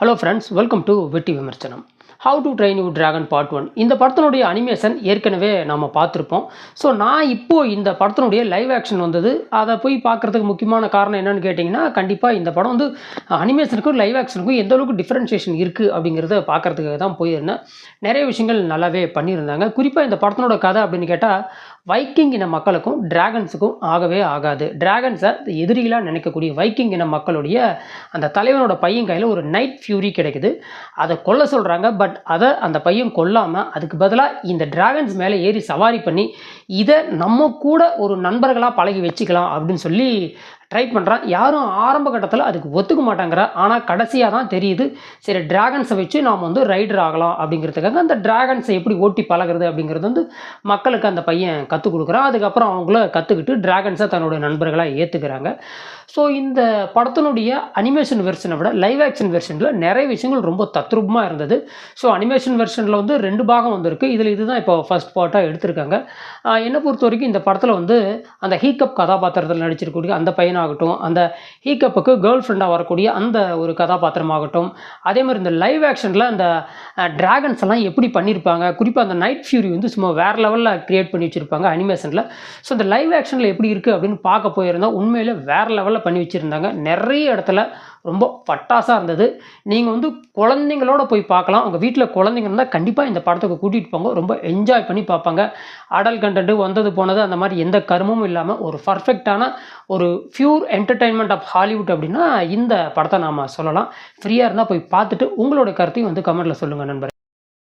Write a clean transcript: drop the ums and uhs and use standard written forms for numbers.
Hello friends, welcome to வெட்டி விமர்சனம். How to train you dragon part 1. இந்த படத்தினுடைய அனிமேஷன் ஏற்கனவே நம்ம பார்த்துருப்போம். ஸோ நான் இப்போது இந்த படத்தினுடைய லைவ் ஆக்ஷன் வந்தது. அதை போய் பார்க்குறதுக்கு முக்கியமான காரணம் என்னென்னு கேட்டிங்கன்னா, கண்டிப்பாக இந்த படம் வந்து அனிமேஷனுக்கும் லைவ் ஆக்ஷனுக்கும் எந்த அளவுக்கு டிஃப்ரென்ஷியேஷன் இருக்குது அப்படிங்கிறத பார்க்குறதுக்காக தான் போயிருந்தேன். நிறைய விஷயங்கள் நல்லாவே பண்ணியிருந்தாங்க. குறிப்பாக இந்த படத்தினோட கதை அப்படின்னு கேட்டால், வைக்கிங் இன மக்களுக்கும் டிராகன்ஸுக்கும் ஆகவே ஆகாது. டிராகன்ஸை எதிரிகளாக நினைக்கக்கூடிய வைக்கிங் இன மக்களுடைய அந்த தலைவனோட பையன் கையில் ஒரு நைட் ஃபியூரி கிடைக்குது. அதை கொல்ல சொல்கிறாங்க. பட் அதை அந்த பையன் கொல்லாமல் அதுக்கு பதிலாக இந்த டிராகன்ஸ் மேலே ஏறி சவாரி பண்ணி இதை நம்ம கூட ஒரு நண்பர்களாக பழகி வச்சுக்கலாம் அப்படின்னு சொல்லி ட்ரை பண்ணுறான். யாரும் ஆரம்ப கட்டத்தில் அதுக்கு ஒத்துக்க மாட்டாங்கிற. ஆனால் கடைசியாக தான் தெரியுது, சரி டிராகன்ஸை வச்சு நாம் வந்து ரைடர் ஆகலாம் அப்படிங்கிறதுக்காக அந்த டிராகன்ஸை எப்படி ஓட்டி பழகிறது அப்படிங்கிறது வந்து மக்களுக்கு அந்த பையன் கற்றுக் கொடுக்குறான். அதுக்கப்புறம் அவங்கள கற்றுக்கிட்டு டிராகன்ஸை தன்னுடைய நண்பர்களாக ஏற்றுக்கிறாங்க. ஸோ இந்த படத்தினுடைய அனிமேஷன் வெர்ஷனை விட லைவ் ஆக்ஷன் வெர்ஷனில் நிறைய விஷயங்கள் ரொம்ப தத்ரூபமாக இருந்தது. ஸோ அனிமேஷன் வெர்ஷனில் வந்து 2 பாகம் வந்திருக்கு. இதில் இதுதான் இப்போ ஃபர்ஸ்ட் பார்ட்டாக எடுத்திருக்காங்க. என்னை பொறுத்த வரைக்கும் இந்த படத்தில் வந்து அந்த ஹீக்கப் கதாபாத்திரத்தில் நடிச்சிருக்கக்கூடிய அந்த பையனாகட்டும், அந்த ஹீக்கப்புக்கு கேர்ள் ஃப்ரெண்டாக வரக்கூடிய அந்த ஒரு கதாபாத்திரமாகட்டும், அதே மாதிரி இந்த லைவ் ஆக்ஷனில் அந்த டிராகன்ஸ் எல்லாம் எப்படி பண்ணியிருப்பாங்க, குறிப்பாக அந்த நைட் ஃபியூரி வந்து சும்மா வேறு லெவலில் க்ரியேட் பண்ணி வச்சுருப்பாங்க அனிமேஷனில். ஸோ இந்த லைவ் ஆக்ஷனில் எப்படி இருக்குது அப்படின்னு பார்க்க போயிருந்தால் உண்மையில் வேறு லெவலில் பண்ணி வச்சுருந்தாங்க. நிறைய இடத்துல ரொம்ப பட்டாசாக இருந்தது. நீங்கள் வந்து குழந்தைங்களோட போய் பார்க்கலாம். உங்கள் வீட்டில் குழந்தைங்க இருந்தால் கண்டிப்பாக இந்த படத்துக்கு கூட்டிகிட்டு போங்க. ரொம்ப என்ஜாய் பண்ணி பார்ப்பாங்க. அடல்ட் கண்டென்ட்டு வந்தது போனது அந்த மாதிரி எந்த கருமமும் இல்லாமல் ஒரு பர்ஃபெக்டான ஒரு பியூர் என்டர்டெயின்மெண்ட் ஆஃப் ஹாலிவுட் அப்படின்னா இந்த படத்தை நாம் சொல்லலாம். ஃப்ரீயாக இருந்தால் போய் பார்த்துட்டு உங்களோட கருத்தையும் வந்து கமெண்ட்டில் சொல்லுங்கள் நண்பர்களே.